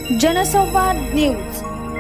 जनसंवाद न्यूज,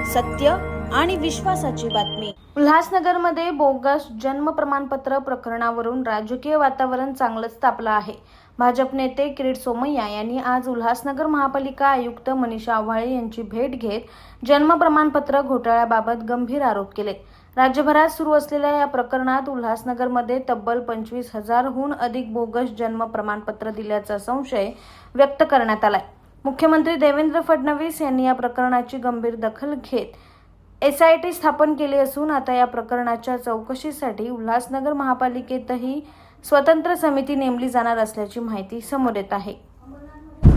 सत्य आणि विश्वासाची बातमी। उल्हासनगरमध्ये बोगस जन्म प्रमाणपत्र प्रकरणावरून राजकीय वातावरण चांगलंच तापलं आहे। भाजप नेते किरीट सोमय्या यांनी आज उल्हासनगर महापालिका आयुक्त मनीषा आव्हाळे यांची भेट घेत जन्म प्रमाणपत्र घोटाळ्याबाबत गंभीर आरोप केले। राज्यभरात सुरू असलेल्या या प्रकरणात उल्हासनगरमध्ये तब्बल 25,000हून अधिक बोगस जन्म प्रमाणपत्र दिल्याचा संशय व्यक्त करण्यात आलाय। मुख्यमंत्री देवेंद्र फडणवीस यांनी या प्रकरणाची गंभीर दखल घेत SIT स्थापन केली असून आता या प्रकरणाच्या चौकशीसाठी उल्हासनगर महापालिकेतही स्वतंत्र समिती नेमली जाणार असल्याची माहिती समोर येत आहे।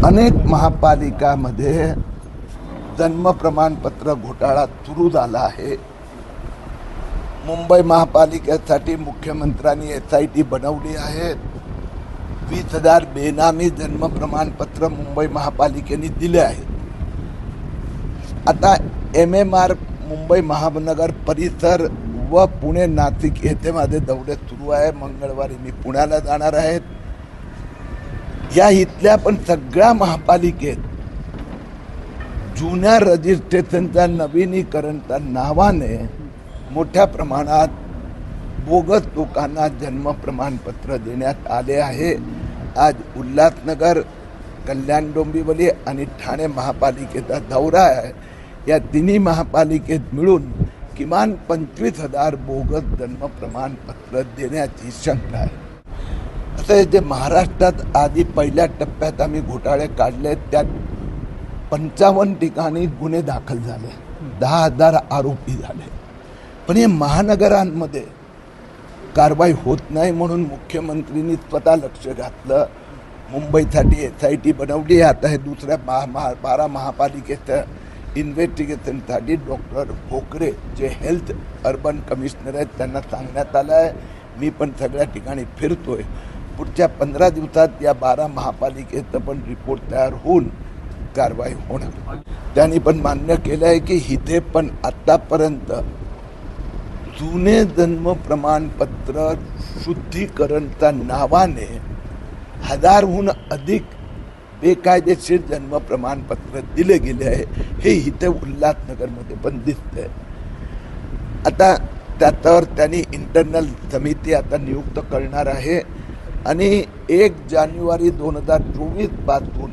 अनेक महापालिकांमध्ये जन्म प्रमाणपत्र घोटाळा सुरू झाला आहे। मुंबई महापालिकेसाठी मुख्यमंत्र्यांनी SIT बनवली आहे। 20,000 बेनामी जन्म प्रमाणपत्र मुंबई महापालिकेने दिले आहेत। आता MMR मुंबई महानगर परिसर व पुणे नाशिक येथे माझे दौरे सुरू आहे। मंगळवारी मी पुण्याला जाणार आहे। या इथल्या पण सगळ्या महापालिकेत जुन्या रजिस्ट्रेशनच्या नवीनीकरणच्या नावाने मोठ्या प्रमाणात बोगस लोकांना जन्म प्रमाणपत्र देण्यात आले आहे। आज उल्हासनगर, कल्याण डोंबिवली आणि ठाणे महापालिकेचा दौरा आहे। या तिन्ही महापालिकेत मिळून किमान 25,000 बोगस जन्म प्रमाणपत्र देण्याची शंका आहे। असं जे महाराष्ट्रात आधी पहिल्या टप्प्यात आम्ही घोटाळे काढले, त्यात 55 ठिकाणी गुन्हे दाखल झाले, 10,000 आरोपी झाले। पण हे महानगरांमध्ये कारवाई होत नाही म्हणून मुख्यमंत्र्यांनी स्वतः लक्ष घातलं। मुंबईसाठी SIT बनवली। आता हे दुसऱ्या 12 महापालिकेच्या इन्व्हेस्टिगेशनसाठी डॉक्टर भोकरे जे हेल्थ अर्बन कमिशनर आहेत त्यांना सांगण्यात आलं आहे। मी पण सगळ्या ठिकाणी फिरतोय। पुढच्या 15 दिवसात या 12 महापालिकेचं पण रिपोर्ट तयार होऊन कारवाई होणार। त्यांनी पण मान्य केलं आहे की इथे पण आतापर्यंत जुने जन्म प्रमाणपत्र शुद्धीकरणच्या नावाने 1000हून अधिक बेकायदेशीर जन्म प्रमाणपत्र दिले गेले आहे। हे इथे उल्हासनगरमध्ये पण दिसतंय। आता त्याच्यावर त्यांनी इंटरनल समिती आता नियुक्त करणार आहे आणि 1 जानेवारी 2024 पासून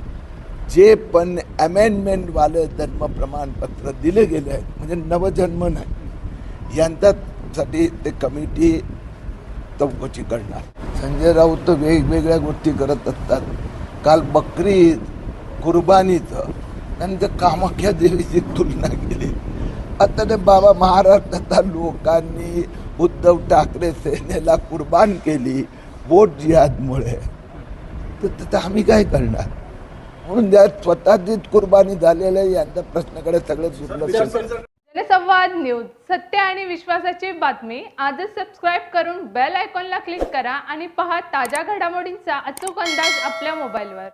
जे पण अमेंडमेंटवाले जन्म प्रमाणपत्र दिले गेले आहेत, म्हणजे नवजन्म नाही, यांच्यासाठी ते कमिटी चौकशी करणार। संजय राऊत वेगवेगळ्या गोष्टी करत असतात। काल बकरी ईद, कुर्बानीचं त्यांच्या कामाख्या देवीची तुलना केली। आता ते बाबा महाराष्ट्राच्या लोकांनी उद्धव ठाकरे सेनेला कुर्बान केली वोट जिहादमुळे, तर त्याचं आम्ही काय करणार? म्हणून ज्या स्वतःचीच कुर्बानी झालेल्या यांच्या प्रश्नाकडे सगळे दुर्लक्ष। जनसंवाद न्यूज, सत्य आणि विश्वासाची बातमी। आजच सबस्क्राइब करून बेल आयकॉनला क्लिक करा आणि पहा ताज्या घडामोडींचा अचूक अंदाज आपल्या मोबाईलवर।